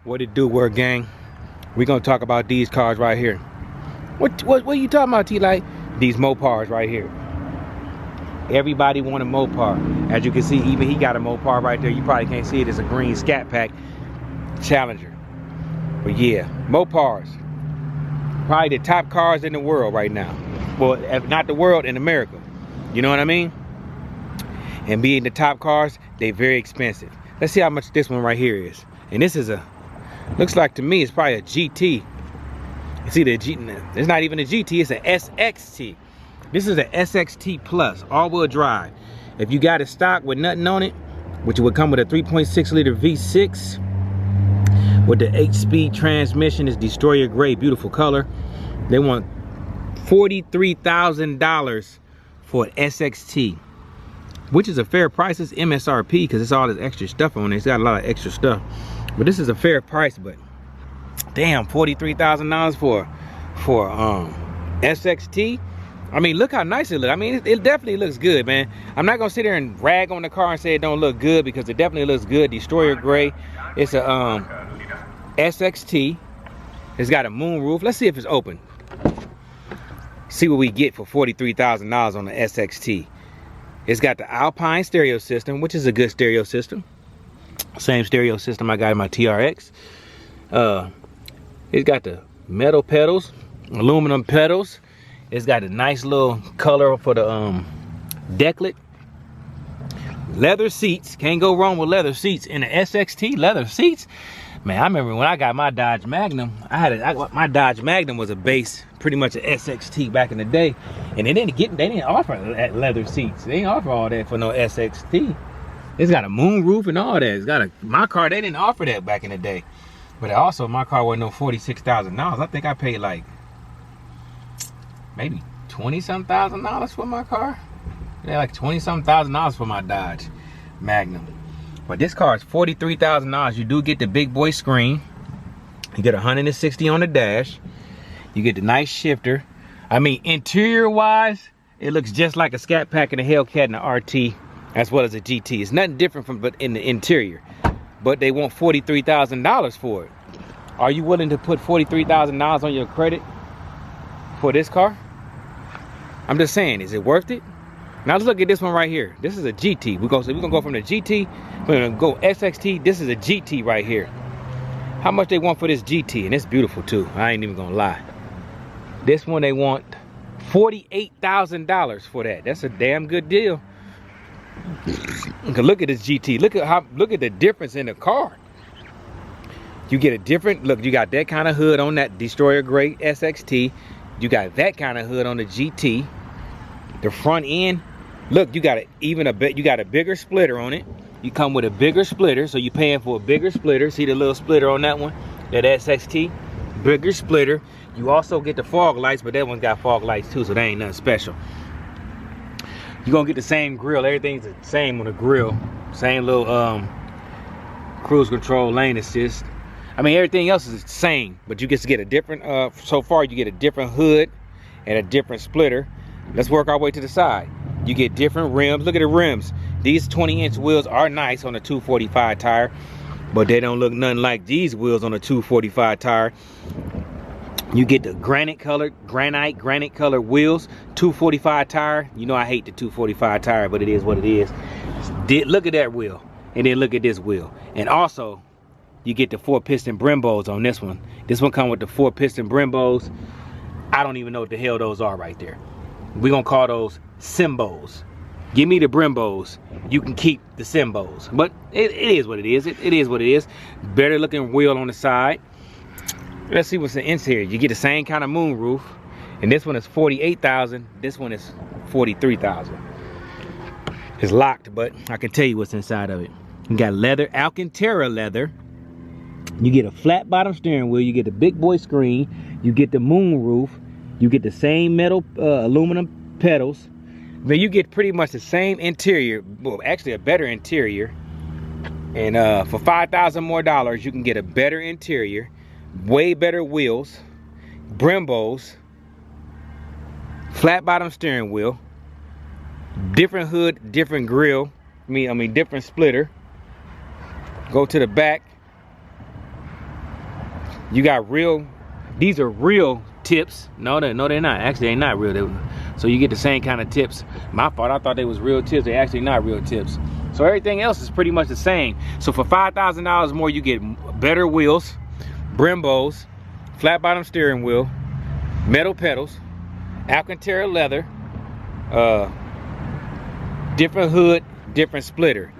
What it do, Word Gang? We're gonna talk about these cars right here. What are you talking about, T-Light? These Mopars right here. Everybody want a Mopar. As you can see, even he got a Mopar right there. You probably can't see it. It's a green Scatpack Challenger. But yeah, Mopars. Probably the top cars in the world right now. Well, if not the world, in America. You know what I mean? And being the top cars, they're very expensive. Let's see how much this one right here is. And this is looks like to me it's probably a GT. It's either a G, it's not even a GT, it's an SXT. This is an SXT Plus, all-wheel drive. If you got it stock with nothing on it, which would come with a 3.6 liter V6 with the 8-speed transmission, is Destroyer Gray, beautiful color. They want $43,000 for an SXT, which is a fair price. It's MSRP because it's all this extra stuff on it. It's got a lot of extra stuff. But this is a fair price, but damn, $43,000 for SXT. I mean, look how nice it looks. I mean, it definitely looks good, man. I'm not gonna sit there and rag on the car and say it don't look good, because it definitely looks good. Destroyer Gray. It's a SXT. It's got a moon roof. Let's see if it's open. See what we get for $43,000 on the SXT. It's got the Alpine stereo system, which is a good stereo system. Same stereo system I got in my TRX. It's got the metal pedals, aluminum pedals. It's got a nice little color for the decklet. Leather seats. Can't go wrong with leather seats in the SXT. Leather seats. Man, I remember when I got my Dodge Magnum. My Dodge Magnum was a base, pretty much an SXT back in the day, and they didn't offer leather seats. They didn't offer all that for no SXT. It's got a moon roof and all that. It's got my car, they didn't offer that back in the day. But also my car wasn't no $46,000. I think I paid like maybe $20-some thousand for my car. Yeah, like $20-some thousand for my Dodge Magnum. But this car is $43,000. You do get the big boy screen. You get 160 on the dash. You get the nice shifter. I mean, interior wise, it looks just like a Scatpack and a Hellcat and a RT, as well as a GT. It's nothing different from but in the interior. But they want $43,000 for it. Are you willing to put $43,000 on your credit for this car? I'm just saying, is it worth it? Now let's look at this one right here. This is a GT. We're gonna go from the GT, we're gonna go SXT. This is a GT right here. How much they want for this GT? And it's beautiful too. I ain't even gonna lie. This one they want $48,000 for that. That's a damn good deal. Look at this GT. Look at the difference in the car. You get a different look. You got that kind of hood on that Destroyer Gray SXT. You got that kind of hood on the GT. The front end, look, you got a bigger splitter on it. You come with a bigger splitter, so you're paying for a bigger splitter. See the little splitter on that one, that SXT, bigger splitter. You also get the fog lights, but that one's got fog lights too, so that ain't nothing special. You're gonna get the same grill. Everything's the same on the grill. Same little cruise control, lane assist. I mean, everything else is the same, but you get to get a different, so far you get a different hood and a different splitter. Let's work our way to the side. You get different rims. Look at the rims. These 20-inch wheels are nice on a 245 tire, but they don't look nothing like these wheels on a 245 tire. You get the granite colored wheels, 245 tire. You know I hate the 245 tire, but it is what it is. Look at that wheel, and then look at this wheel. And also, you get the 4-piston Brembos on this one. This one comes with the 4-piston Brembos. I don't even know what the hell those are right there. We're gonna call those Simbos. Give me the Brembos. You can keep the Simbos. But it is what it is. It is what it is. Better looking wheel on the side. Let's see what's in the interior. You get the same kind of moon roof, and this one is $48,000. This one is $43,000. It's locked, but I can tell you what's inside of it. You got leather, Alcantara leather. You get a flat bottom steering wheel. You get the big boy screen. You get the moon roof. You get the same metal aluminum pedals. Then you get pretty much the same interior. Well, actually a better interior. And for $5,000 more, you can get a better interior. Way better wheels, Brembos, flat bottom steering wheel, different hood, different grill, I mean different splitter. Go to the back. You got real, these are real tips. No, they're not. Actually, they're not real. So you get the same kind of tips. My fault, I thought they was real tips. They're actually not real tips. So everything else is pretty much the same. So for $5,000 more, you get better wheels, Brembos, flat bottom steering wheel, metal pedals, Alcantara leather, different hood, different splitter.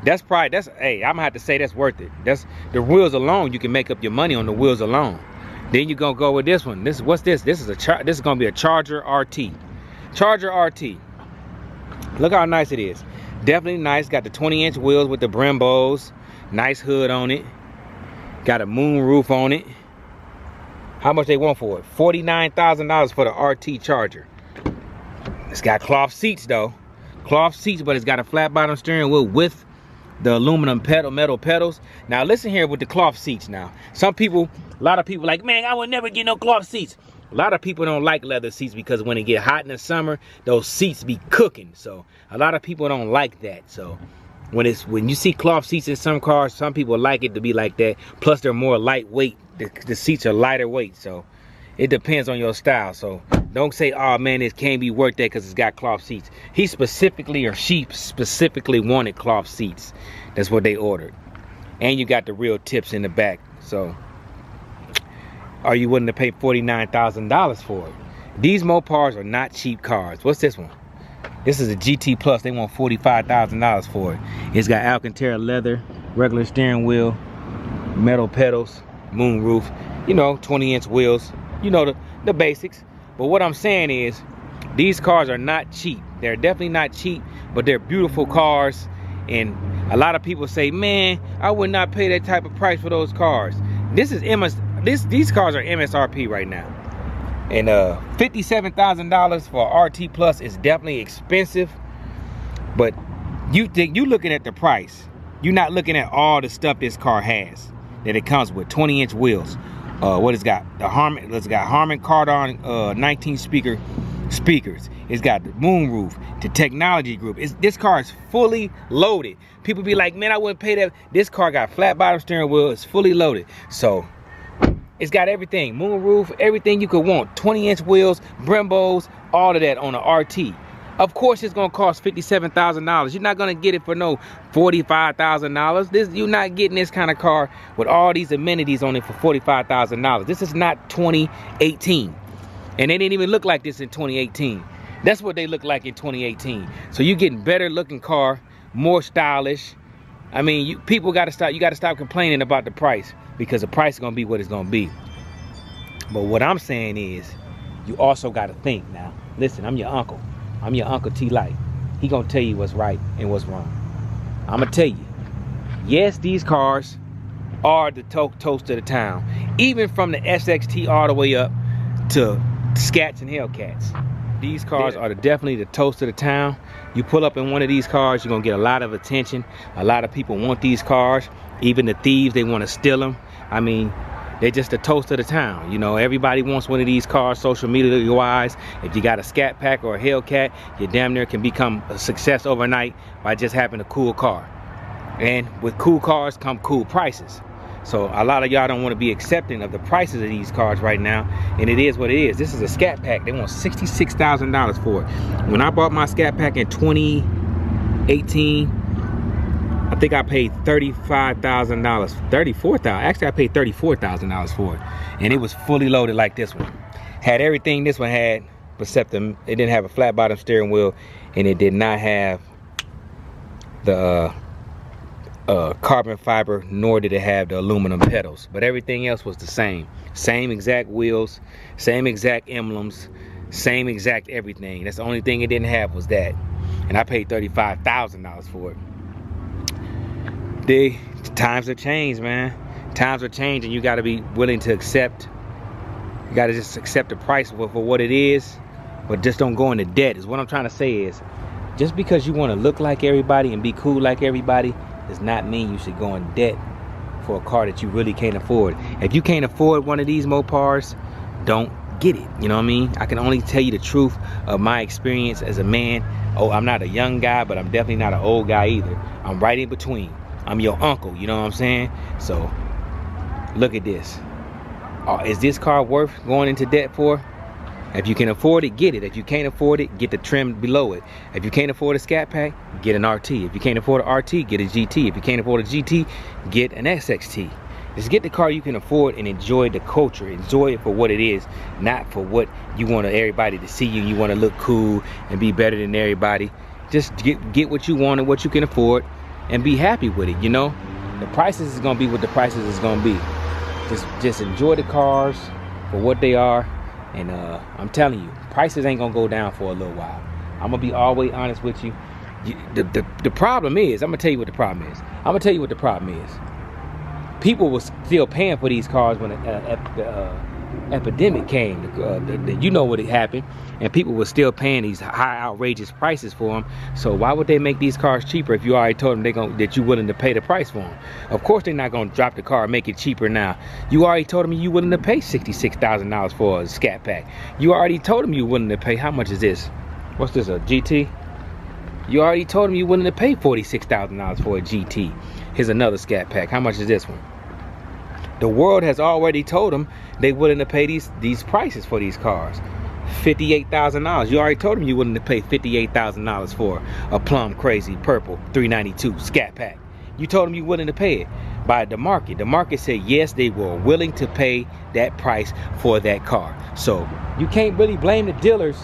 Hey, I'm gonna have to say that's worth it. That's the wheels alone. You can make up your money on the wheels alone. Then you're gonna go with this one. What's this? This is gonna be a Charger RT. Charger RT. Look how nice it is. Definitely nice. Got the 20-inch wheels with the Brembos. Nice hood on it. Got a moon roof on it. How much they want for it? $49,000 for the RT Charger. It's got cloth seats though. Cloth seats, but it's got a flat bottom steering wheel with the aluminum metal pedals. Now listen here with the cloth seats now. A lot of people like, man, I would never get no cloth seats. A lot of people don't like leather seats because when it get hot in the summer, those seats be cooking. So a lot of people don't like that. So when you see cloth seats in some cars, some people like it to be like that. Plus they're more lightweight. The seats are lighter weight. So it depends on your style. So don't say, oh man, it can't be worth that because it's got cloth seats. She specifically wanted cloth seats. That's what they ordered. And you got the real tips in the back. So are you willing to pay $49,000 for it? These Mopars are not cheap cars. What's this one? This is a GT Plus. They want $45,000 for it. It's got Alcantara leather, regular steering wheel, metal pedals, moon roof, you know, 20-inch wheels, you know, the basics. But what I'm saying is these cars are not cheap. They're definitely not cheap, but they're beautiful cars. And a lot of people say, man, I would not pay that type of price for those cars. These cars are MSRP right now. And $57,000 for RT Plus is definitely expensive. But you looking at the price. You're not looking at all the stuff this car has that it comes with. 20-inch wheels. What it's got? It's got Harman Kardon 19 speakers. It's got the moon roof, the technology group. This car is fully loaded. People be like, man, I wouldn't pay that. This car got flat bottom steering wheel. It's fully loaded. So it's got everything. Moon roof, everything you could want. 20-inch wheels, Brembos, all of that on the RT. Of course, it's gonna cost $57,000. You're not gonna get it for no $45,000. You're not getting this kind of car with all these amenities on it for $45,000. This is not 2018, and they didn't even look like this in 2018. That's what they look like in 2018. So you're getting better looking car, more stylish. I mean, you gotta stop complaining about the price, because the price is gonna be what it's gonna be. But what I'm saying is, you also gotta think now. Listen, I'm your uncle. I'm your Uncle T-Light. He gonna tell you what's right and what's wrong. I'm gonna tell you, yes, these cars are the toast of the town. Even from the SXT all the way up to Scats and Hellcats. These cars are definitely the toast of the town. You pull up in one of these cars, you're gonna get a lot of attention. A lot of people want these cars. Even the thieves, they wanna steal them. I mean, they're just the toast of the town. You know, everybody wants one of these cars, social media wise. If you got a Scatpack or a Hellcat, you damn near can become a success overnight by just having a cool car. And with cool cars come cool prices. So a lot of y'all don't want to be accepting of the prices of these cars right now. And it is what it is. This is a Scatpack. They want $66,000 for it. When I bought my Scatpack in 2018, I think I paid $35,000, $34,000. Actually, I paid $34,000 for it, and it was fully loaded like this one. Had everything this one had, except it didn't have a flat bottom steering wheel, and it did not have the carbon fiber, nor did it have the aluminum pedals. But everything else was the same. Same exact wheels, same exact emblems, same exact everything. That's the only thing it didn't have was that, and I paid $35,000 for it. The times have changed, man. Times are changing. You got to be willing to accept. You got to just accept the price for what it is, but just don't go into debt. Is what I'm trying to say is, just because you want to look like everybody and be cool like everybody does not mean you should go in debt for a car that you really can't afford. If you can't afford one of these Mopars, don't get it. You know what I mean? I can only tell you the truth of my experience as a man. Oh, I'm not a young guy, but I'm definitely not an old guy either. I'm right in between. I'm your uncle, you know what I'm saying? So look at this. Is this car worth going into debt for? If you can afford it, get it. If you can't afford it, get the trim below it. If you can't afford a Scatpack, get an RT. If you can't afford an RT, get a GT. If you can't afford a GT, get an SXT. Just get the car you can afford and enjoy the culture. Enjoy it for what it is, not for what you want everybody to see you. You want to look cool and be better than everybody. Just get what you want and what you can afford and be happy with it, you know? The prices is going to be what the prices is going to be. Just enjoy the cars for what they are. And I'm telling you, prices ain't gonna go down for a little while. I'm gonna be always honest with you. The problem is, I'm gonna tell you what the problem is. I'm gonna tell you what the problem is. People were still paying for these cars when the epidemic came. You know what happened, and people were still paying these high, outrageous prices for them. So why would they make these cars cheaper if you already told them that you're willing to pay the price for them? Of course, they're not gonna drop the car and make it cheaper now. You already told them you willing to pay $66,000 for a Scatpack. You already told them you willing to pay. How much is this? What's this? A GT? You already told them you willing to pay $46,000 for a GT. Here's another Scatpack. How much is this one? The world has already told them they willing to pay these prices for these cars. $58,000. You already told them you willing to pay $58,000 for a plum crazy purple 392 Scatpack. You told them you willing to pay it. By the market. The market said yes, they were willing to pay that price for that car. So you can't really blame the dealers.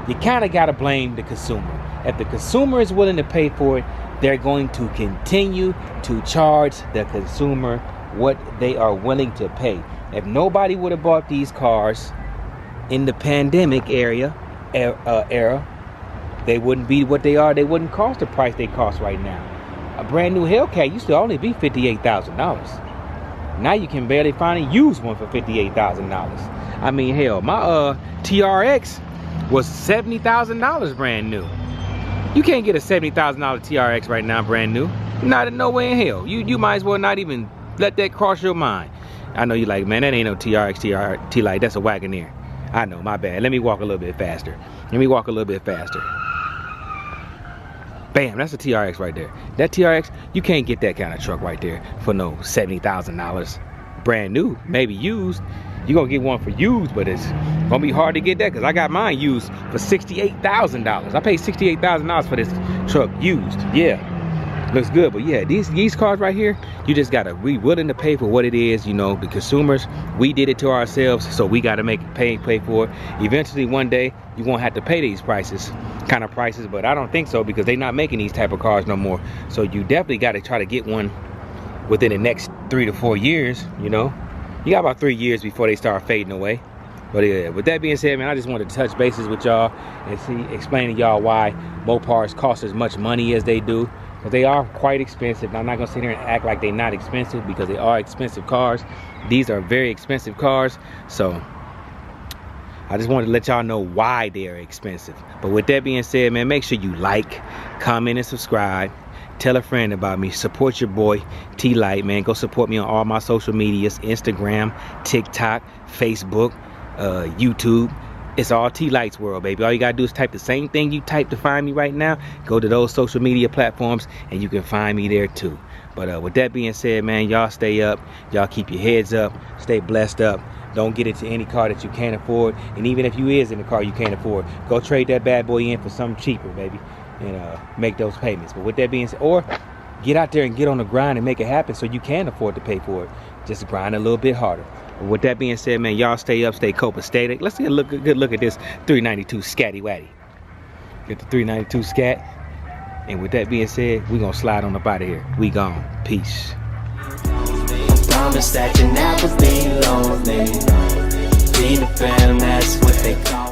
You kind of got to blame the consumer. If the consumer is willing to pay for it, they're going to continue to charge the consumer what they are willing to pay. If nobody would have bought these cars in the pandemic era, they wouldn't be what they are. They wouldn't cost the price they cost right now. A brand new Hellcat used to only be $58,000. Now you can barely find a used one for $58,000. I mean, hell, my TRX was $70,000 brand new. You can't get a $70,000 TRX right now brand new. Not in no way in hell. You might as well not even let that cross your mind. I know you like, man, that ain't no TRX, T-Light, that's a Wagoneer. I know, my bad. Let me walk a little bit faster. Let me walk a little bit faster. Bam, that's a TRX right there. That TRX, you can't get that kind of truck right there for no $70,000 brand new, maybe used. You're gonna get one for used, but it's gonna be hard to get that because I got mine used for $68,000. I paid $68,000 for this truck used. Yeah, looks good, but yeah, these cars right here, you just gotta be willing to pay for what it is. You know, the consumers, we did it to ourselves, so we gotta make it pay for it. Eventually, one day, you won't have to pay these kind of prices, but I don't think so because they're not making these type of cars no more. So you definitely gotta try to get one within the next 3 to 4 years. You know, you got about 3 years before they start fading away. But yeah, with that being said, man, I just wanted to touch bases with y'all and explain to y'all why Mopars cost as much money as they do. But they are quite expensive. I'm not gonna sit here and act like they're not expensive because they are expensive cars. These are very expensive cars. So I just wanted to let y'all know why they are expensive. But with that being said, man, make sure you like, comment, and subscribe. Tell a friend about me. Support your boy T-Light, man. Go support me on all my social medias: Instagram, TikTok, Facebook, YouTube. It's all T-Light's world, baby. All you gotta do is type the same thing you type to find me right now. Go to those social media platforms and you can find me there too. But with that being said, man, y'all stay up. Y'all keep your heads up. Stay blessed up. Don't get into any car that you can't afford. And even if you is in a car you can't afford, go trade that bad boy in for something cheaper, baby. And make those payments. But with that being said, or get out there and get on the grind and make it happen so you can afford to pay for it. Just grind a little bit harder. But with that being said, man, y'all stay up, stay copacetic. Let's get a good look at this 392 Scatty Waddy. Get the 392 Scat. And with that being said, we gonna slide on up out of here. We gone. Peace. Promise that you never be lonely. Be the fam, that's what they call